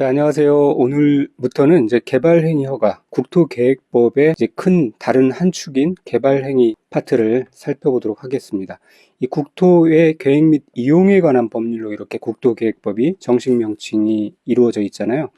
자, 안녕하세요. 오늘부터는 이제 개발행위 허가, 국토계획법의 이제 큰 다른 한 축인 개발행위 파트를 살펴보도록 하겠습니다. 이 국토의 계획 및 이용에 관한 법률로 이렇게 국토계획법이 정식 명칭이 이루어져 있잖아요.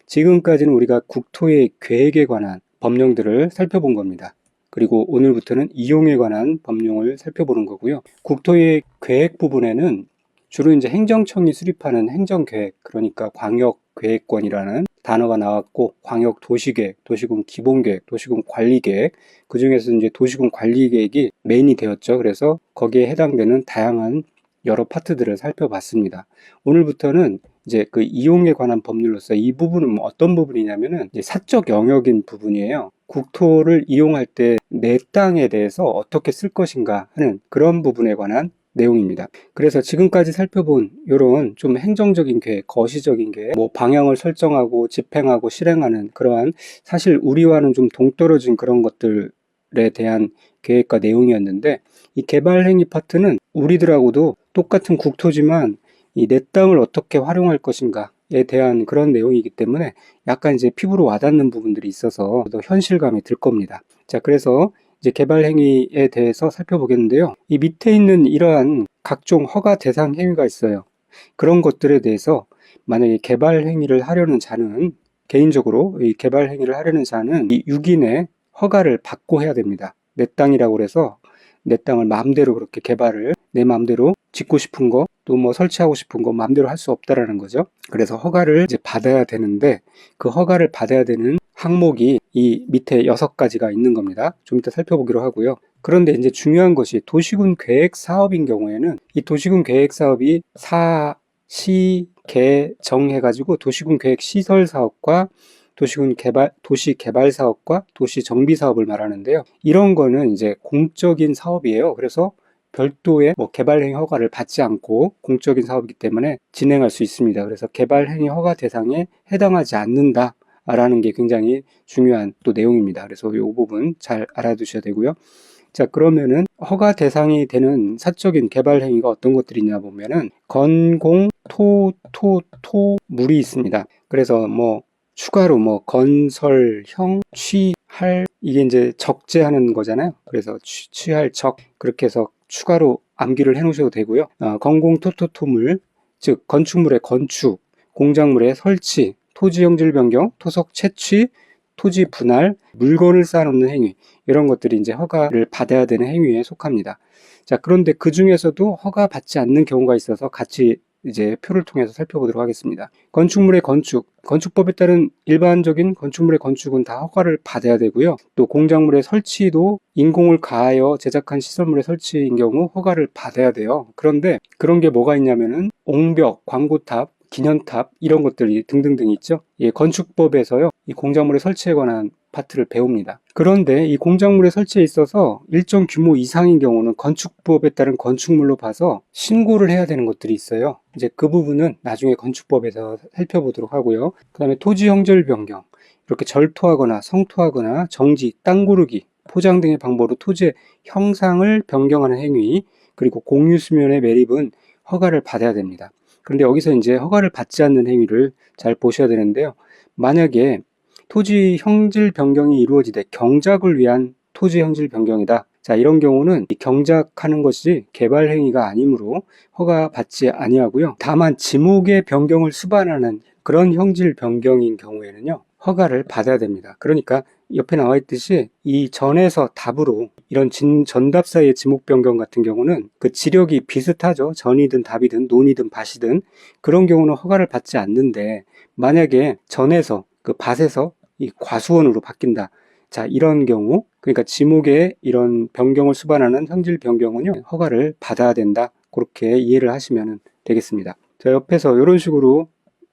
지금까지는 우리가 국토의 계획에 관한 법령들을 살펴본 겁니다. 그리고 오늘부터는 이용에 관한 법령을 살펴보는 거고요. 국토의 계획 부분에는 주로 이제 행정청이 수립하는 행정계획, 그러니까 광역계획권이라는 단어가 나왔고, 광역도시계획, 도시군 기본계획, 도시군 관리계획, 그 중에서 이제 도시군 관리계획이 메인이 되었죠. 그래서 거기에 해당되는 다양한 여러 파트들을 살펴봤습니다. 오늘부터는 이제 그 이용에 관한 법률로서 이 부분은 어떤 부분이냐면은 이제 사적 영역인 부분이에요. 국토를 이용할 때 내 땅에 대해서 어떻게 쓸 것인가 하는 그런 부분에 관한 내용입니다. 그래서 지금까지 살펴본 이런 좀 행정적인 계획, 거시적인 계획, 뭐 방향을 설정하고 집행하고 실행하는 그러한 사실 우리와는 좀 동떨어진 그런 것들에 대한 계획과 내용이었는데, 이 개발행위 파트는 우리들하고도 똑같은 국토지만 이 내 땅을 어떻게 활용할 것인가에 대한 그런 내용이기 때문에 약간 이제 피부로 와닿는 부분들이 있어서 더 현실감이 들 겁니다. 자, 그래서 이제 개발행위에 대해서 살펴보겠는데요. 이 밑에 있는 이러한 각종 허가 대상 행위가 있어요. 그런 것들에 대해서 만약에 개발행위를 하려는 자는, 개인적으로 이 개발행위를 하려는 자는 이 6인의 허가를 받고 해야 됩니다. 내 땅이라고 해서 내 땅을 마음대로 그렇게 개발을 내 마음대로 짓고 싶은 거, 또 뭐 설치하고 싶은 거 마음대로 할 수 없다라는 거죠. 그래서 허가를 이제 받아야 되는데, 그 허가를 받아야 되는 항목이 이 밑에 6가지가 있는 겁니다. 좀 이따 살펴보기로 하고요. 그런데 이제 중요한 것이 도시군 계획 사업인 경우에는 이 도시군 계획 사업이 시, 개, 정 해가지고 도시군 계획 시설 사업과 도시군 개발, 도시 개발 사업과 도시 정비 사업을 말하는데요. 이런 거는 이제 공적인 사업이에요. 그래서 별도의 뭐 개발행위 허가를 받지 않고 공적인 사업이기 때문에 진행할 수 있습니다. 그래서 개발행위 허가 대상에 해당하지 않는다라는 게 굉장히 중요한 또 내용입니다. 그래서 이 부분 잘 알아두셔야 되고요. 자, 그러면은 허가 대상이 되는 사적인 개발 행위가 어떤 것들이 있냐 보면은 건공, 토물이 있습니다. 그래서 뭐 추가로 뭐 건설, 형, 취할, 이게 이제 적재하는 거잖아요. 그래서 취할, 적, 그렇게 해서 추가로 암기를 해 놓으셔도 되고요. 건공, 토물, 즉 건축물의 건축, 공작물의 설치, 토지 형질 변경, 토석 채취, 토지 분할, 물건을 쌓아놓는 행위, 이런 것들이 이제 허가를 받아야 되는 행위에 속합니다. 자, 그런데 그 중에서도 허가 받지 않는 경우가 있어서 같이 이제 표를 통해서 살펴보도록 하겠습니다. 건축물의 건축, 건축법에 따른 일반적인 건축물의 건축은 다 허가를 받아야 되고요. 또 공작물의 설치도 인공을 가하여 제작한 시설물의 설치인 경우 허가를 받아야 돼요. 그런데 그런 게 뭐가 있냐면은 옹벽, 광고탑, 기년탑, 이런 것들이 등등등 있죠. 예, 건축법에서요, 이 공작물의 설치에 관한 파트를 배웁니다. 그런데 이 공작물의 설치에 있어서 일정 규모 이상인 경우는 건축법에 따른 건축물로 봐서 신고를 해야 되는 것들이 있어요. 이제 그 부분은 나중에 건축법에서 살펴보도록 하고요. 그 다음에 토지 형질 변경, 이렇게 절토하거나 성토하거나 정지, 땅 고르기, 포장 등의 방법으로 토지의 형상을 변경하는 행위, 그리고 공유 수면의 매립은 허가를 받아야 됩니다. 그런데 여기서 이제 허가를 받지 않는 행위를 잘 보셔야 되는데요. 만약에 토지 형질 변경이 이루어지되 경작을 위한 토지 형질 변경이다. 자, 이런 경우는 이 경작하는 것이 개발 행위가 아니므로 허가 받지 아니하고요. 다만 지목의 변경을 수반하는 그런 형질 변경인 경우에는요, 허가를 받아야 됩니다. 그러니까 옆에 나와 있듯이 이 전에서 답으로 이런 전답 사이의 지목 변경 같은 경우는 그 지력이 비슷하죠. 전이든 답이든 논이든 밭이든 그런 경우는 허가를 받지 않는데, 만약에 전에서 그 밭에서 이 과수원으로 바뀐다. 자, 이런 경우, 그러니까 지목의 이런 변경을 수반하는 형질 변경은요, 허가를 받아야 된다. 그렇게 이해를 하시면 되겠습니다. 자, 옆에서 이런 식으로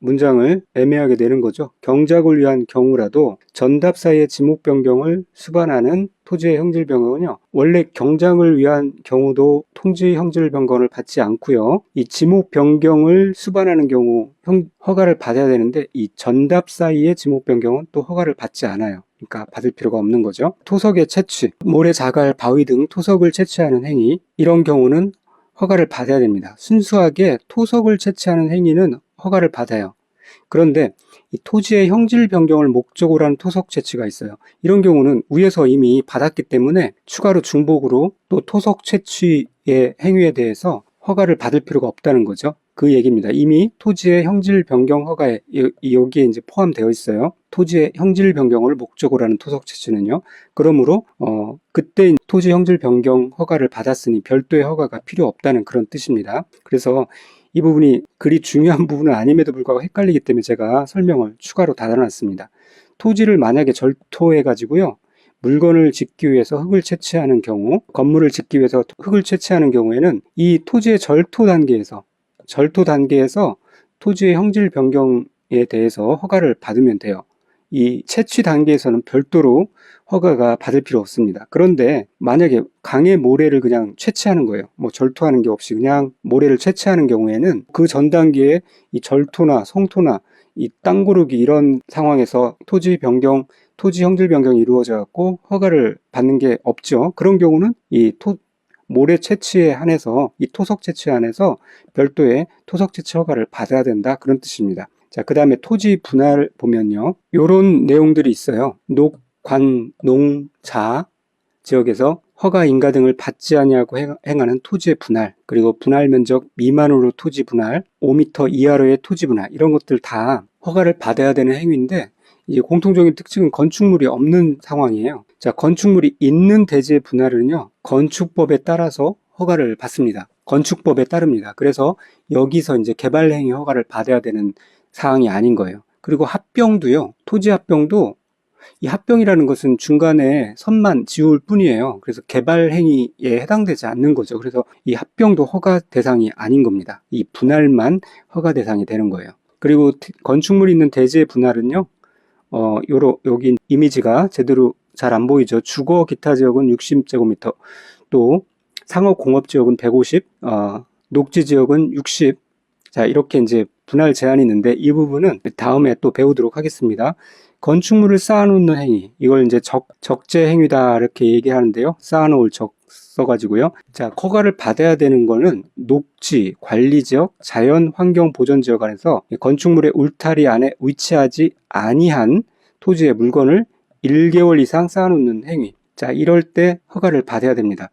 문장을 애매하게 내는 거죠. 경작을 위한 경우라도 전답 사이의 지목 변경을 수반하는 토지의 형질 변경은요, 원래 경작을 위한 경우도 토지 형질 변경을 받지 않고요, 이 지목 변경을 수반하는 경우 허가를 받아야 되는데, 이 전답 사이의 지목 변경은 또 허가를 받지 않아요. 그러니까 받을 필요가 없는 거죠. 토석의 채취, 모래, 자갈, 바위 등 토석을 채취하는 행위, 이런 경우는 허가를 받아야 됩니다. 순수하게 토석을 채취하는 행위는 허가를 받아요. 그런데 이 토지의 형질 변경을 목적으로 한 토속 채취가 있어요. 이런 경우는 위에서 이미 받았기 때문에 추가로 중복으로 또 토속 채취의 행위에 대해서 허가를 받을 필요가 없다는 거죠. 그 얘기입니다. 이미 토지의 형질 변경 허가에 여기에 이제 포함되어 있어요. 토지의 형질 변경을 목적으로 하는 토속 채취는요. 그러므로 그때 토지 형질 변경 허가를 받았으니 별도의 허가가 필요 없다는 그런 뜻입니다. 그래서 이 부분이 그리 중요한 부분은 아님에도 불구하고 헷갈리기 때문에 제가 설명을 추가로 달아놨습니다. 토지를 만약에 절토해 가지고요. 물건을 짓기 위해서 흙을 채취하는 경우, 건물을 짓기 위해서 흙을 채취하는 경우에는 이 토지의 절토 단계에서 토지의 형질 변경에 대해서 허가를 받으면 돼요. 이 채취 단계에서는 별도로 허가가 받을 필요 없습니다. 그런데 만약에 강의 모래를 그냥 채취하는 거예요. 뭐 절토하는 게 없이 그냥 모래를 채취하는 경우에는 그 전 단계에 이 절토나 성토나 이 땅 고르기 이런 상황에서 토지 형질 변경이 이루어져 갖고 허가를 받는 게 없죠. 그런 경우는 이 모래 채취에 한해서 이 토속 채취에 한해서 별도의 토속 채취 허가를 받아야 된다 그런 뜻입니다. 자, 그 다음에 토지 분할 보면요. 요런 내용들이 있어요. 녹, 관, 농, 자 지역에서 허가 인가 등을 받지 아니하고 행하는 토지의 분할, 그리고 분할 면적 미만으로 토지 분할, 5m 이하로의 토지 분할 이런 것들 다 허가를 받아야 되는 행위인데 이제 공통적인 특징은 건축물이 없는 상황이에요. 자, 건축물이 있는 대지의 분할은요. 건축법에 따라서 허가를 받습니다. 건축법에 따릅니다. 그래서 여기서 이제 개발행위 허가를 받아야 되는 사항이 아닌 거예요. 그리고 합병도요. 토지 합병도 이 합병이라는 것은 중간에 선만 지울 뿐이에요. 그래서 개발 행위에 해당되지 않는 거죠. 그래서 이 합병도 허가 대상이 아닌 겁니다. 이 분할만 허가 대상이 되는 거예요. 그리고 건축물이 있는 대지의 분할은요. 여기 이미지가 제대로 잘 안 보이죠. 주거 기타 지역은 60제곱미터, 또 상업 공업 지역은 150, 녹지 지역은 60. 자, 이렇게 이제 분할 제한이 있는데 이 부분은 다음에 또 배우도록 하겠습니다. 건축물을 쌓아놓는 행위, 이걸 이제 적재 행위다 이렇게 얘기하는데요. 쌓아놓을 적 써가지고요. 자, 허가를 받아야 되는 거는 녹지, 관리지역, 자연환경보전지역 안에서 건축물의 울타리 안에 위치하지 아니한 토지의 물건을 1개월 이상 쌓아놓는 행위. 자, 이럴 때 허가를 받아야 됩니다.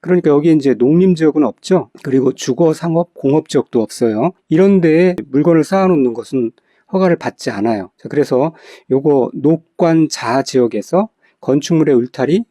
그러니까 여기 이제 농림지역은 없죠. 그리고 주거, 상업, 공업지역도 없어요. 이런 데에 물건을 쌓아놓는 것은 허가를 받지 않아요. 자, 그래서 요거 녹관 자 지역에서 건축물의 울타리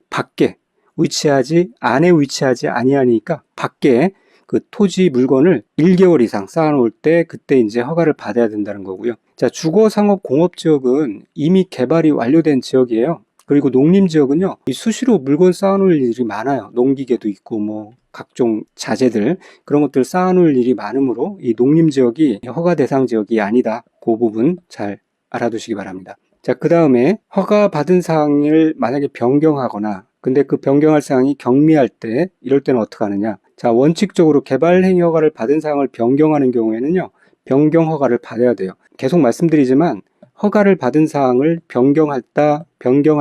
안에 위치하지 아니하니까 밖에 그 토지 물건을 1개월 이상 쌓아놓을 때 그때 이제 허가를 받아야 된다는 거고요. 자, 주거, 상업, 공업지역은 이미 개발이 완료된 지역이에요. 그리고 농림지역은요, 이 수시로 물건 쌓아놓을 일이 많아요. 농기계도 있고, 뭐, 각종 자재들, 그런 것들 쌓아놓을 일이 많으므로 이 농림지역이 허가 대상 지역이 아니다. 그 부분 잘 알아두시기 바랍니다. 자, 그 다음에 허가 받은 사항을 만약에 변경하거나, 근데 그 변경할 사항이 경미할 때, 이럴 때는 어떻게 하느냐. 자, 원칙적으로 개발행위 허가를 받은 사항을 변경하는 경우에는요, 변경 허가를 받아야 돼요. 계속 말씀드리지만, 허가를 받은 사항을 변경할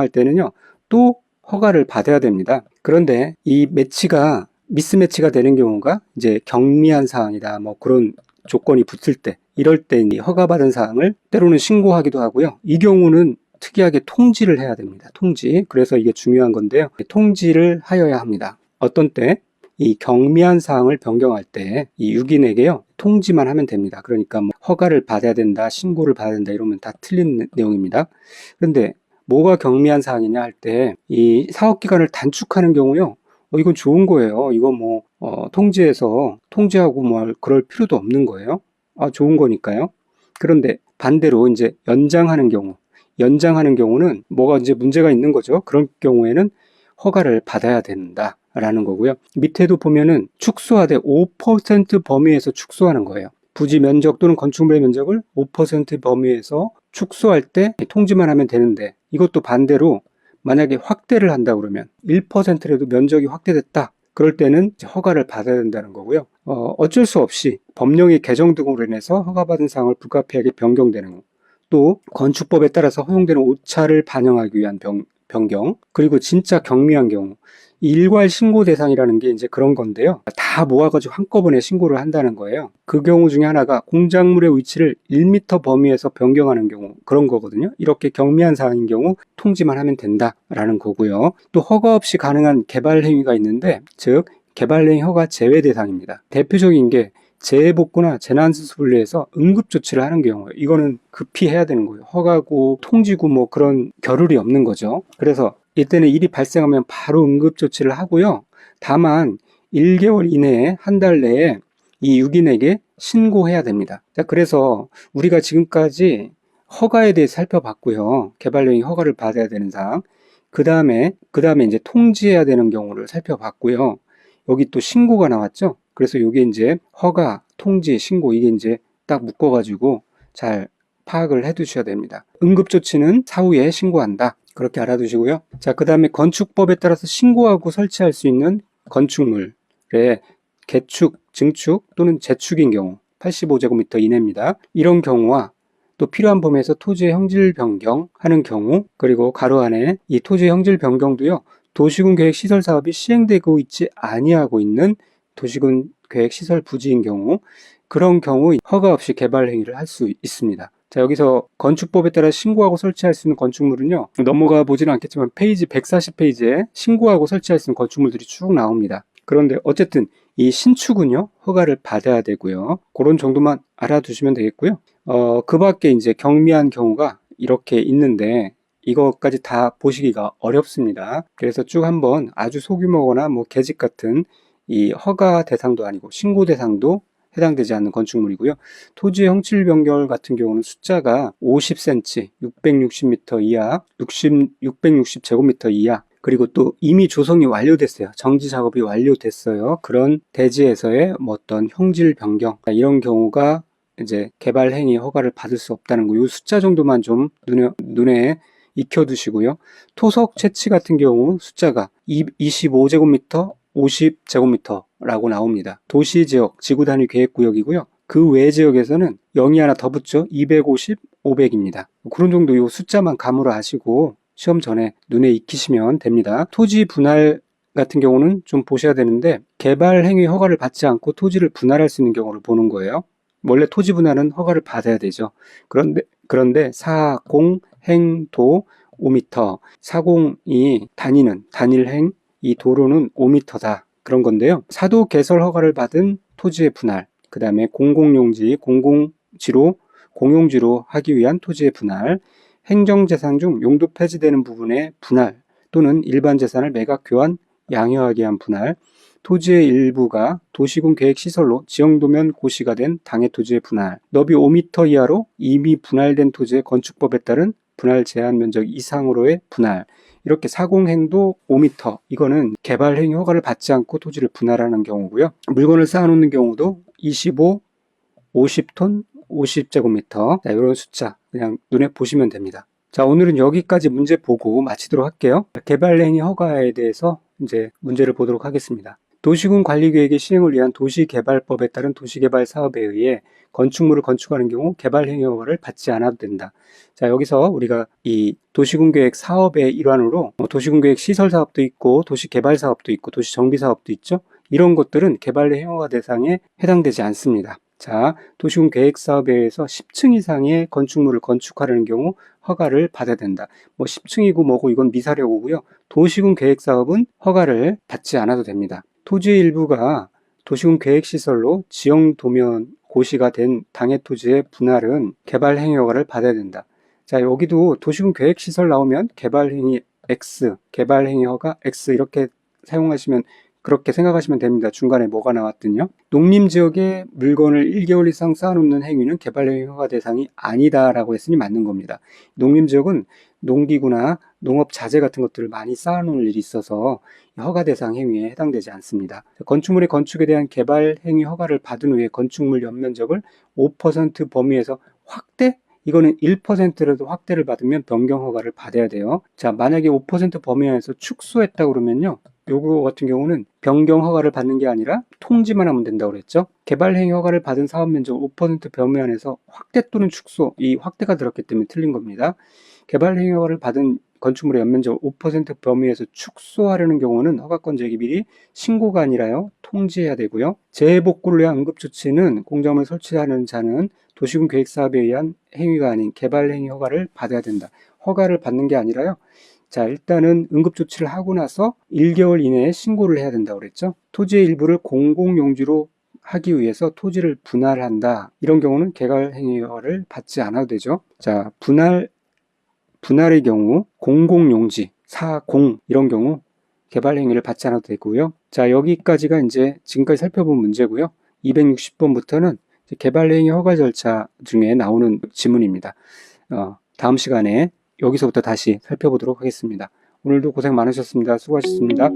때는요, 또 허가를 받아야 됩니다. 그런데 이 미스매치가 되는 경우가 이제 경미한 사항이다, 뭐 그런 조건이 붙을 때, 이럴 때 허가받은 사항을 때로는 신고하기도 하고요. 이 경우는 특이하게 통지를 해야 됩니다. 통지. 그래서 이게 중요한 건데요. 통지를 하여야 합니다. 어떤 때? 이 경미한 사항을 변경할 때 이 유기인에게요 통지만 하면 됩니다. 그러니까 뭐 허가를 받아야 된다, 신고를 받아야 된다 이러면 다 틀린 내용입니다. 그런데 뭐가 경미한 사항이냐 할 때 이 사업기간을 단축하는 경우요, 이건 좋은 거예요. 이거 뭐 통지하고 뭐 그럴 필요도 없는 거예요. 좋은 거니까요. 그런데 반대로 이제 연장하는 경우는 뭐가 이제 문제가 있는 거죠. 그런 경우에는 허가를 받아야 된다. 라는 거고요. 밑에도 보면은 축소하되 5% 범위에서 축소하는 거예요. 부지 면적 또는 건축물의 면적을 5% 범위에서 축소할 때 통지만 하면 되는데, 이것도 반대로 만약에 확대를 한다 그러면 1%라도 면적이 확대됐다. 그럴 때는 허가를 받아야 된다는 거고요. 어쩔 수 없이 법령의 개정 등으로 인해서 허가받은 사항을 불가피하게 변경되는 거. 또 건축법에 따라서 허용되는 오차를 반영하기 위한 변경, 그리고 진짜 경미한 경우, 일괄 신고 대상이라는 게 이제 그런 건데요. 다 모아가지고 한꺼번에 신고를 한다는 거예요. 그 경우 중에 하나가 공작물의 위치를 1m 범위에서 변경하는 경우, 그런 거거든요. 이렇게 경미한 사항인 경우 통지만 하면 된다라는 거고요. 또 허가 없이 가능한 개발 행위가 있는데, 즉 개발 행위 허가 제외 대상입니다. 대표적인 게 재해복구나 재난수습을 위해서 응급조치를 하는 경우예요. 이거는 급히 해야 되는 거예요. 허가고 통지고 뭐 그런 겨를이 없는 거죠. 그래서 이때는 일이 발생하면 바로 응급조치를 하고요. 다만 1개월 이내에, 한 달 내에 이 유기인에게 신고해야 됩니다. 자, 그래서 우리가 지금까지 허가에 대해 살펴봤고요. 개발령이 허가를 받아야 되는 사항. 그 다음에 이제 통지해야 되는 경우를 살펴봤고요. 여기 또 신고가 나왔죠. 그래서 이게 이제 허가, 통지, 신고, 이게 이제 딱 묶어가지고 잘 파악을 해 두셔야 됩니다. 응급조치는 사후에 신고한다. 그렇게 알아두시고요. 자, 그 다음에 건축법에 따라서 신고하고 설치할 수 있는 건축물의 개축, 증축 또는 재축인 경우 85제곱미터 이내입니다. 이런 경우와 또 필요한 범위에서 토지의 형질 변경하는 경우, 그리고 가로 안에 이 토지의 형질 변경도요, 도시군 계획 시설 사업이 시행되고 있지 아니하고 있는 도시군 계획 시설 부지인 경우, 그런 경우 허가 없이 개발 행위를 할 수 있습니다. 자, 여기서 건축법에 따라 신고하고 설치할 수 있는 건축물은요, 넘어가 보지는 않겠지만 페이지 140페이지에 신고하고 설치할 수 있는 건축물들이 쭉 나옵니다. 그런데 어쨌든 이 신축은요, 허가를 받아야 되고요. 그런 정도만 알아두시면 되겠고요. 그 밖에 이제 경미한 경우가 이렇게 있는데, 이것까지 다 보시기가 어렵습니다. 그래서 쭉 한번 아주 소규모거나 뭐 계집 같은 이 허가 대상도 아니고 신고 대상도 해당되지 않는 건축물이고요. 토지의 형질 변경 같은 경우는 숫자가 50cm, 660m 이하, 660제곱미터 이하, 그리고 또 이미 조성이 완료됐어요. 정지 작업이 완료됐어요. 그런 대지에서의 뭐 어떤 형질 변경, 이런 경우가 이제 개발 행위 허가를 받을 수 없다는 거, 이 숫자 정도만 좀 눈에 익혀두시고요. 토석 채취 같은 경우 숫자가 25제곱미터, 50제곱미터라고 나옵니다. 도시지역, 지구단위 계획구역이고요. 그 외 지역에서는 0이 하나 더 붙죠. 250, 500입니다. 그런 정도 이 숫자만 감으로 하시고 시험 전에 눈에 익히시면 됩니다. 토지 분할 같은 경우는 좀 보셔야 되는데, 개발 행위 허가를 받지 않고 토지를 분할할 수 있는 경우를 보는 거예요. 원래 토지 분할은 허가를 받아야 되죠. 그런데 사공, 행, 도 5m, 사공이 다니는 단일행, 이 도로는 5m다. 그런 건데요. 사도 개설 허가를 받은 토지의 분할, 그 다음에 공공용지, 공용지로 하기 위한 토지의 분할, 행정재산 중 용도 폐지되는 부분의 분할 또는 일반 재산을 매각 교환 양효하게 위한 분할, 토지의 일부가 도시군 계획시설로 지형도면 고시가 된 당해 토지의 분할, 너비 5m 이하로 이미 분할된 토지의 건축법에 따른 분할 제한 면적 이상으로의 분할, 이렇게 사공행도 5m, 이거는 개발 행위 허가를 받지 않고 토지를 분할하는 경우고요. 물건을 쌓아놓는 경우도 25, 50톤, 50제곱미터, 이런 숫자 그냥 눈에 보시면 됩니다. 자, 오늘은 여기까지 문제 보고 마치도록 할게요. 개발 행위 허가에 대해서 이제 문제를 보도록 하겠습니다. 도시군 관리계획의 시행을 위한 도시개발법에 따른 도시개발 사업에 의해 건축물을 건축하는 경우 개발 행위 허가를 받지 않아도 된다. 자, 여기서 우리가 이 도시군 계획 사업의 일환으로 도시군 계획 시설 사업도 있고 도시개발 사업도 있고 도시정비 사업도 있죠. 이런 것들은 개발 행위 허가 대상에 해당되지 않습니다. 자, 도시군 계획 사업에 의해서 10층 이상의 건축물을 건축하려는 경우 허가를 받아야 된다. 뭐 10층이고 뭐고 이건 미사려고고요. 도시군 계획 사업은 허가를 받지 않아도 됩니다. 토지의 일부가 도시군 계획 시설로 지형 도면 고시가 된 당해 토지의 분할은 개발 행위 허가를 받아야 된다. 자, 여기도 도시군 계획 시설 나오면 개발 행위 X, 개발 행위 허가 X 이렇게 사용하시면, 그렇게 생각하시면 됩니다. 중간에 뭐가 나왔든요. 농림지역에 물건을 1개월 이상 쌓아놓는 행위는 개발행위 허가 대상이 아니다라고 했으니 맞는 겁니다. 농림지역은 농기구나 농업자재 같은 것들을 많이 쌓아놓을 일이 있어서 허가 대상 행위에 해당되지 않습니다. 건축물의 건축에 대한 개발행위 허가를 받은 후에 건축물 연면적을 5% 범위에서 확대? 이거는 1%라도 확대를 받으면 변경 허가를 받아야 돼요. 자, 만약에 5% 범위 안에서 축소했다 그러면요, 요거 같은 경우는 변경 허가를 받는 게 아니라 통지만 하면 된다고 그랬죠. 개발 행위 허가를 받은 사업 면적 5% 범위 안에서 확대 또는 축소, 이 확대가 들었기 때문에 틀린 겁니다. 개발 행위 허가를 받은 건축물의 연면적 5% 범위에서 축소하려는 경우는 허가권 제기 미리 신고가 아니라요, 통지해야 되고요. 재해복구를 위한 응급조치는 공작물 설치하는 자는 도시군 계획사업에 의한 행위가 아닌 개발행위 허가를 받아야 된다. 허가를 받는 게 아니라요. 자, 일단은 응급조치를 하고 나서 1개월 이내에 신고를 해야 된다고 그랬죠. 토지의 일부를 공공용지로 하기 위해서 토지를 분할한다. 이런 경우는 개발행위허가를 받지 않아도 되죠. 자, 분할의 경우 공공용지, 사공 이런 경우 개발행위를 받지 않아도 되고요. 자, 여기까지가 이제 지금까지 살펴본 문제고요. 260번부터는 개발행위 허가 절차 중에 나오는 지문입니다. 다음 시간에 여기서부터 다시 살펴보도록 하겠습니다. 오늘도 고생 많으셨습니다. 수고하셨습니다.